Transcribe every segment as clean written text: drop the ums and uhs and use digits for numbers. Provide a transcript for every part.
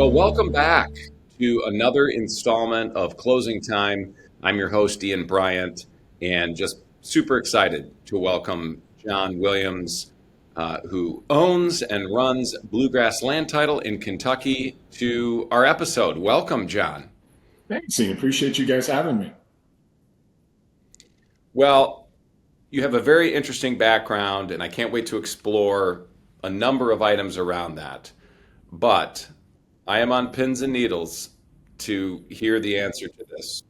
Well, welcome back to another installment of Closing Time. I'm your host, Ian Bryant, and just super excited to welcome John Williams, who owns and runs Bluegrass Land Title in Kentucky, to our episode. Welcome, John. Thanks, Ian. Appreciate you guys having me. Well, you have a very interesting background, and I can't wait to explore a number of items around that. But I am on pins and needles to hear the answer to this.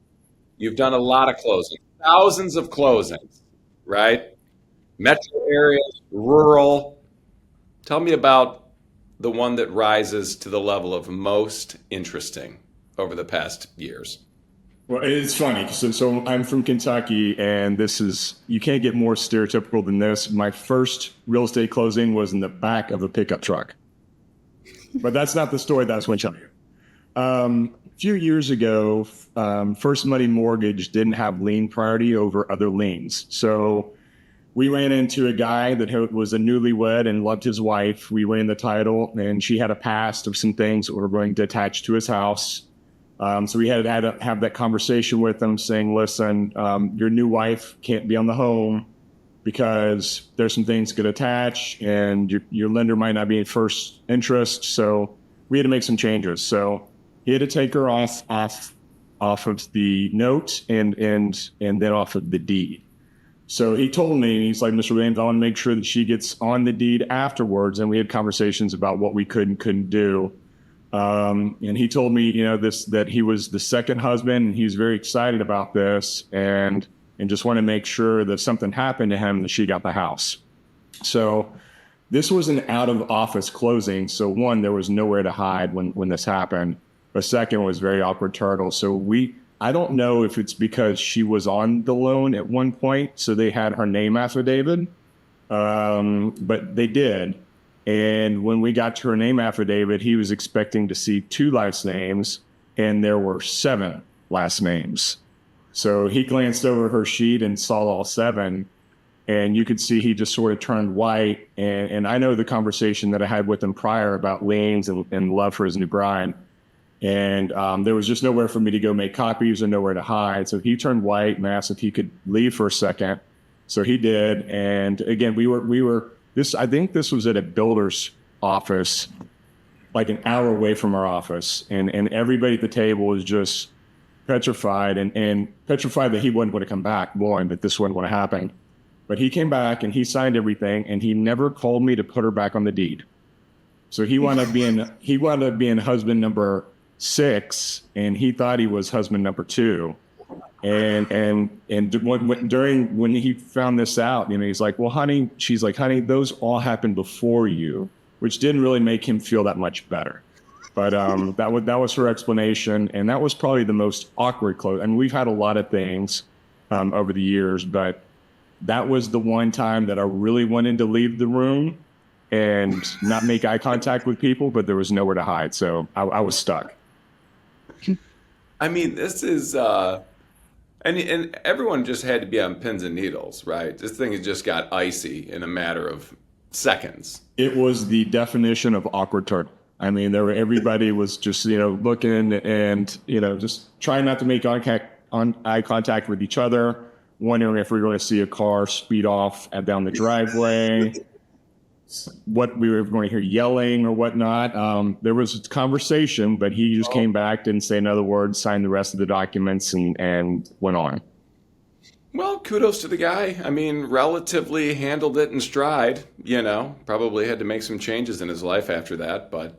You've done a lot of closings, thousands of closings, right? Metro areas, rural. Tell me about the one that rises to the level of most interesting over the past years. Well, it's funny. So I'm from Kentucky, and you can't get more stereotypical than this. My first real estate closing was in the back of a pickup truck. But that's not the story that I was going to tell you. A few years ago, First Money Mortgage didn't have lien priority over other liens. So we ran into a guy that was a newlywed and loved his wife. We ran the title, and she had a past of some things that were going to attach to his house. So we had to have that conversation with him saying, listen, your new wife can't be on the home because there's some things could attach and your lender might not be in first interest. So we had to make some changes. So he had to take her off of the note and then off of the deed. So he told me, he's like, Mr. Williams, I want to make sure that she gets on the deed afterwards. And we had conversations about what we could and couldn't do. And he told me, that he was the second husband and he's very excited about this and just want to make sure that something happened to him that she got the house. So this was an out of office closing. So one, there was nowhere to hide when this happened. But second was very awkward turtle. So I don't know if it's because she was on the loan at one point. So they had her name affidavit, but they did. And when we got to her name affidavit, he was expecting to see 2 last names, and there were 7 last names. So he glanced over her sheet and saw all 7, and you could see he just sort of turned white. And I know the conversation that I had with him prior about liens and love for his new bride. And there was just nowhere for me to go make copies or nowhere to hide. So he turned white and asked if he could leave for a second. So he did. And again, I think this was at a builder's office, like an hour away from our office. And everybody at the table was just petrified and petrified that he wasn't going to come back, knowing that this wasn't going to happen. But he came back and he signed everything and he never called me to put her back on the deed. So he wound up being husband number 6 and he thought he was husband number 2. And when he found this out, he's like, well, honey, she's like, honey, those all happened before you, which didn't really make him feel that much better. But that was her explanation. And that was probably the most awkward close. I mean, we've had a lot of things over the years, but that was the one time that I really wanted to leave the room and not make eye contact with people, but there was nowhere to hide. So I was stuck. I mean, this is, and everyone just had to be on pins and needles, right? This thing has just got icy in a matter of seconds. It was the definition of awkward turtle. I mean, everybody was just, looking and, just trying not to make eye contact with each other, wondering if we were going to see a car speed off down the driveway, what we were going to hear yelling or whatnot. There was a conversation, but he just came back, didn't say another word, signed the rest of the documents and went on. Well, kudos to the guy. I mean, relatively handled it in stride, probably had to make some changes in his life after that, but,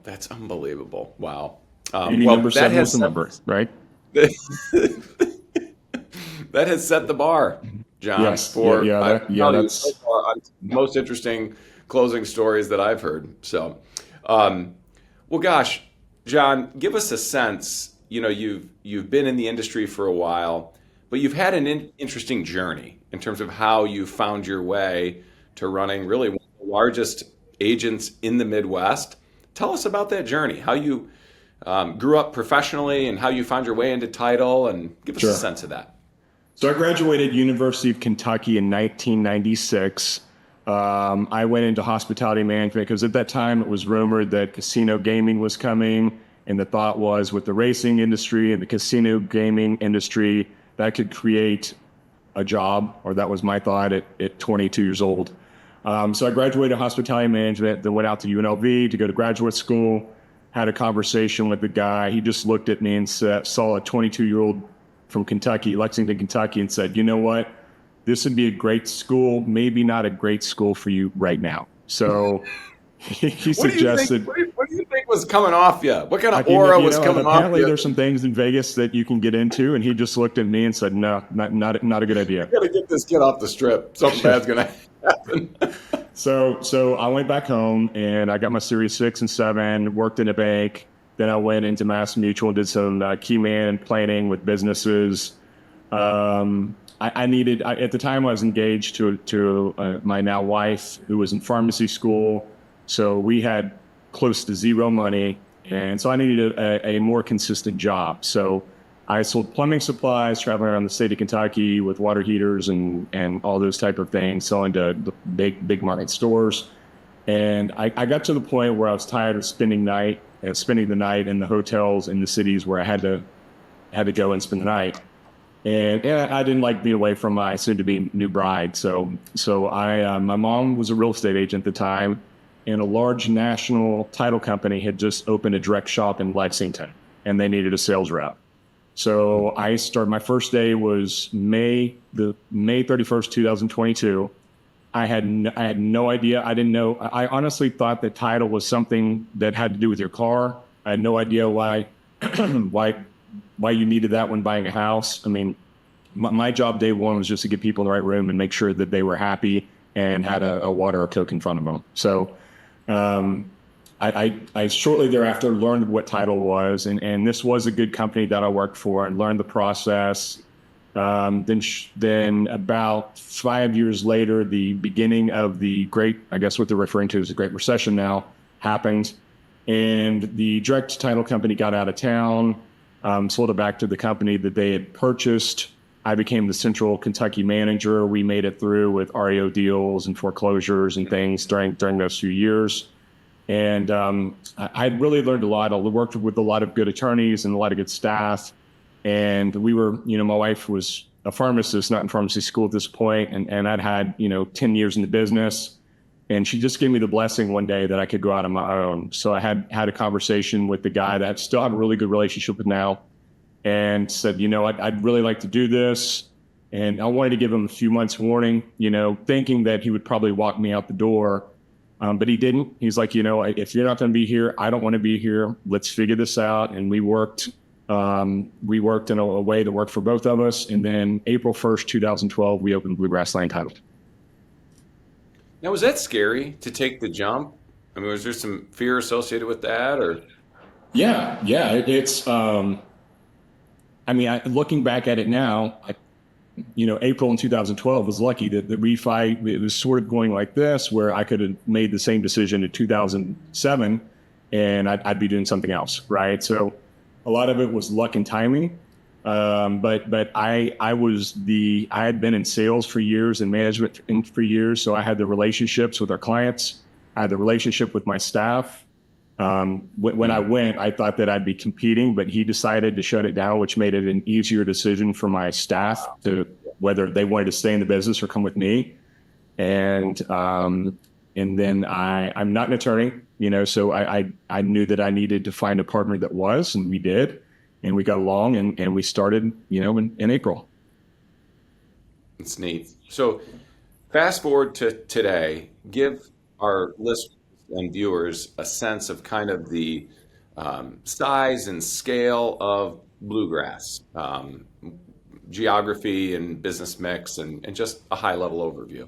that's unbelievable. Wow. Number 7 was the number, right? That has set the bar, John, yes. for that's so far on most interesting closing stories that I've heard. So, well, gosh, John, give us a sense. You've been in the industry for a while, but you've had an interesting journey in terms of how you found your way to running really one of the largest agents in the Midwest. Tell us about that journey, how you grew up professionally and how you found your way into title, and give us a sense of that. So I graduated University of Kentucky in 1996. I went into hospitality management because at that time it was rumored that casino gaming was coming. And the thought was with the racing industry and the casino gaming industry, that could create a job, or that was my thought at 22 years old. So I graduated hospitality management, then went out to UNLV to go to graduate school, had a conversation with the guy. He just looked at me and saw a 22-year-old from Kentucky, Lexington, Kentucky, and said, you know what? This would be a great school, maybe not a great school for you right now. So he What do you think? suggested. What do you think was coming off you? What kind of You aura know, was coming off apparently you? there's some things in Vegas that you can get into, and he just looked at me and said, no, not a good idea. You got to get this kid off the strip. Something bad's going to happen. So I went back home and I got my Series 6 and 7, worked in a bank. Then I went into Mass Mutual and did some key man planning with businesses. At the time I was engaged to my now wife, who was in pharmacy school. So we had close to zero money. And so I needed a more consistent job. So I sold plumbing supplies, traveling around the state of Kentucky with water heaters and all those type of things, selling to the big market stores. And I got to the point where I was tired of spending the night in the hotels in the cities where I had to go and spend the night. And I didn't like being away from my soon-to-be new bride. So my mom was a real estate agent at the time, and a large national title company had just opened a direct shop in Lexington, and they needed a sales rep. So my first day was May 31st, 2022. I had no idea. I didn't know. I honestly thought that title was something that had to do with your car. I had no idea why you needed that when buying a house. I mean, my job day one was just to get people in the right room and make sure that they were happy and had a water or Coke in front of them. So I shortly thereafter learned what title was, and this was a good company that I worked for, and learned the process. Then about 5 years later, the beginning of the great, I guess what they're referring to as the Great Recession now, happened, and the direct title company got out of town, sold it back to the company that they had purchased. I became the Central Kentucky manager. We made it through with REO deals and foreclosures and things during those few years. And I really learned a lot. I worked with a lot of good attorneys and a lot of good staff. And we were, my wife was a pharmacist, not in pharmacy school at this point, and I'd had, 10 years in the business. And she just gave me the blessing one day that I could go out on my own. So I had a conversation with the guy that I still have a really good relationship with now, and said, I'd really like to do this. And I wanted to give him a few months warning, thinking that he would probably walk me out the door. But he didn't. He's like, if you're not going to be here, I don't want to be here. Let's figure this out. And we worked in a way that worked for both of us. And then April 1st, 2012, we opened Bluegrass Land Title. Now, was that scary to take the jump? I mean, was there some fear associated with that, or? Yeah. It's, looking back at it now, April in 2012 was lucky that the refi, it was sort of going like this, where I could have made the same decision in 2007 and I'd be doing something else, right? So a lot of it was luck and timing. But I had been in sales for years and management for years. So I had the relationships with our clients. I had the relationship with my staff. When I went, I thought that I'd be competing, but he decided to shut it down, which made it an easier decision for my staff to whether they wanted to stay in the business or come with me. And then I'm not an attorney, so I knew that I needed to find a partner that was, and we did, and we got along, and we started, in April. It's neat. So fast forward to today, give our listeners and viewers a sense of kind of the size and scale of Bluegrass, geography and business mix, and just a high level overview.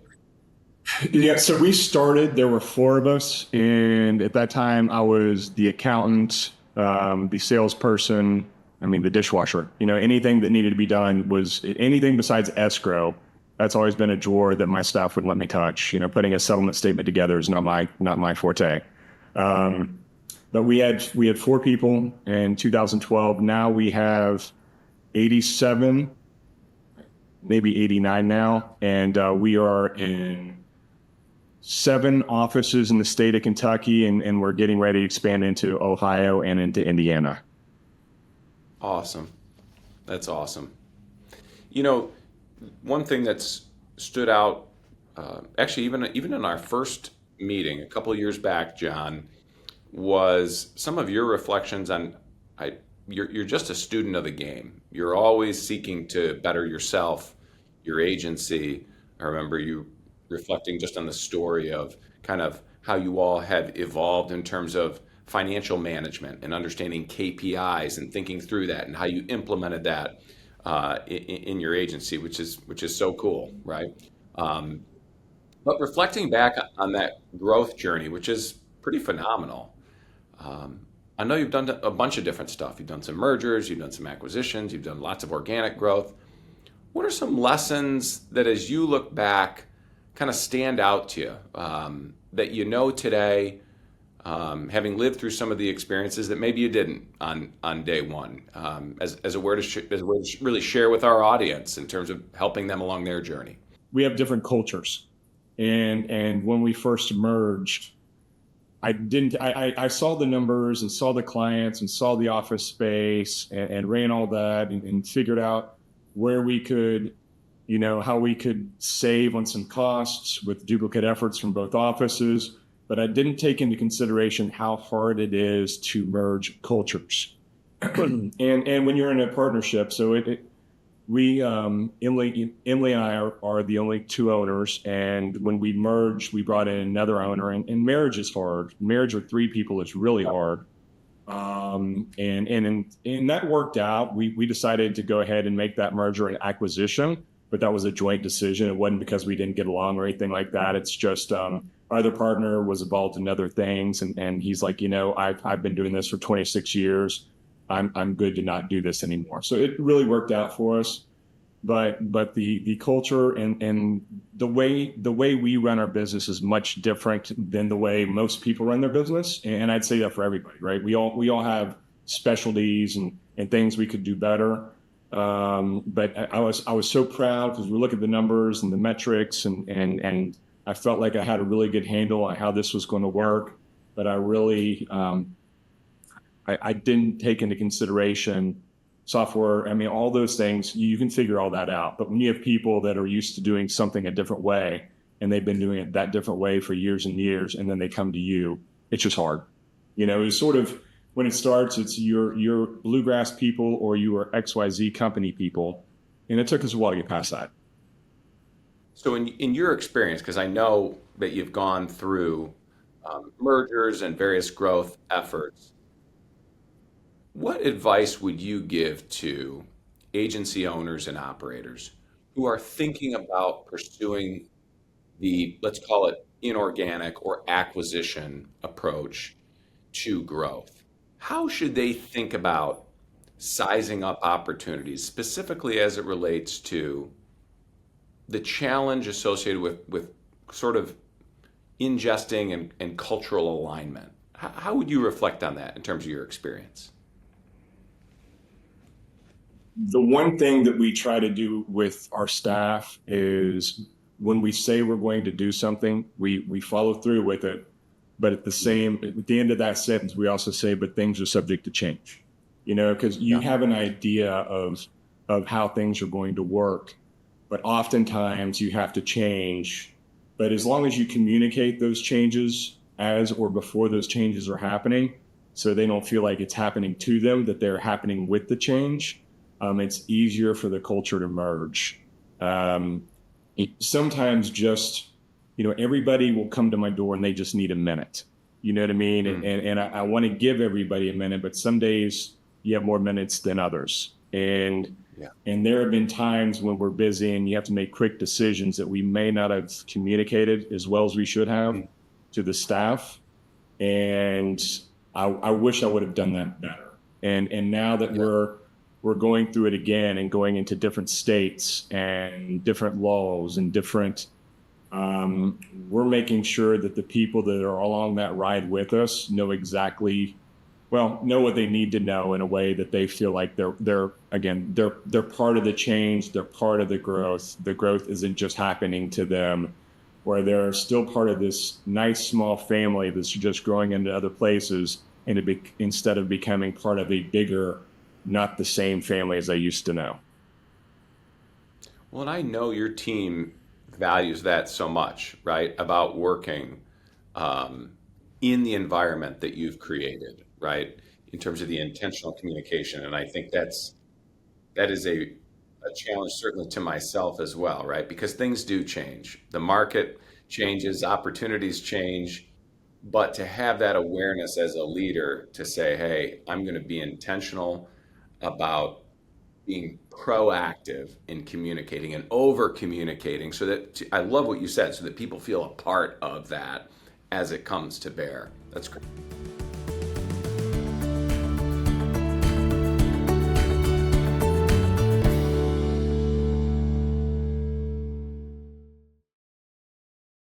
Yeah, so we started, there were 4 of us, and at that time I was the accountant, the salesperson, the dishwasher. Anything that needed to be done was anything besides escrow. That's always been a drawer that my staff wouldn't let me touch. Putting a settlement statement together is not my forte. But we had 4 people in 2012. Now we have 87, maybe 89 now, and we are in 7 offices in the state of Kentucky, and we're getting ready to expand into Ohio and into Indiana. Awesome. That's awesome. You know, one thing that's stood out, actually, even in our first meeting a couple of years back, John, was some of your reflections on. You're just a student of the game. You're always seeking to better yourself, your agency. I remember you reflecting just on the story of kind of how you all have evolved in terms of financial management and understanding KPIs and thinking through that and how you implemented that in your agency, which is so cool, right? Um, but reflecting back on that growth journey, which is pretty phenomenal. Um, I know you've done a bunch of different stuff. You've done some mergers, you've done some acquisitions, you've done lots of organic growth. What are some lessons that, as you look back, kind of stand out to you that you know today, having lived through some of the experiences that maybe you didn't on day one, as a word to really share with our audience in terms of helping them along their journey? We have different cultures, and when we first merged, I saw the numbers and saw the clients and saw the office space and ran all that and figured out where we could, how we could save on some costs with duplicate efforts from both offices. But I didn't take into consideration how hard it is to merge cultures. And when you're in a partnership, so Emily and I are the only 2 owners, and when we merged, we brought in another owner. And marriage is hard. Marriage with 3 people is really hard. And that worked out. We decided to go ahead and make that merger an acquisition, but that was a joint decision. It wasn't because we didn't get along or anything like that. It's just our other partner was involved in other things, and he's like, I've been doing this for 26 years. I'm good to not do this anymore. So it really worked out for us. But the culture and the way we run our business is much different than the way most people run their business. And I'd say that for everybody, right? We all have specialties and things we could do better. But I was so proud because we look at the numbers and the metrics and I felt like I had a really good handle on how this was going to work. But I really I didn't take into consideration software. I mean, all those things, you can figure all that out. But when you have people that are used to doing something a different way, and they've been doing it that different way for years and years, and then they come to you, it's just hard. It's sort of, when it starts, it's your Bluegrass people or your XYZ company people. And it took us a while to get past that. So, in your experience, because I know that you've gone through mergers and various growth efforts, what advice would you give to agency owners and operators who are thinking about pursuing the, let's call it, inorganic or acquisition approach to growth? How should they think about sizing up opportunities, specifically as it relates to the challenge associated with sort of ingesting and cultural alignment? How would you reflect on that in terms of your experience? The one thing that we try to do with our staff is when we say we're going to do something, we follow through with it. But at the end of that sentence, we also say, but things are subject to change, because you have an idea of how things are going to work, but oftentimes you have to change. But as long as you communicate those changes as or before those changes are happening, so they don't feel like it's happening to them, that they're happening with the change, it's easier for the culture to merge. Sometimes just, everybody will come to my door and they just need a minute. You know what I mean? And I want to give everybody a minute, but some days you have more minutes than others. And there have been times when we're busy and you have to make quick decisions that we may not have communicated as well as we should have to the staff. And I wish I would have done that better. And now that we're going through it again and going into different states and different laws and different, we're making sure that the people that are along that ride with us know what they need to know in a way that they feel like they're part of the change. They're part of the growth. The growth isn't just happening to them where they're still part of this nice small family that's just growing into other places, and instead of becoming part of a bigger, not the same family as I used to know. Well, and I know your team values that so much, right? About working um, in the environment that you've created, right? In terms of the intentional communication. And I think that is a challenge certainly to myself as well, right? Because things do change. The market changes, opportunities change, but to have that awareness as a leader to say, hey, I'm going to be intentional about being proactive in communicating and over communicating so that I love what you said, so that people feel a part of that as it comes to bear. That's great.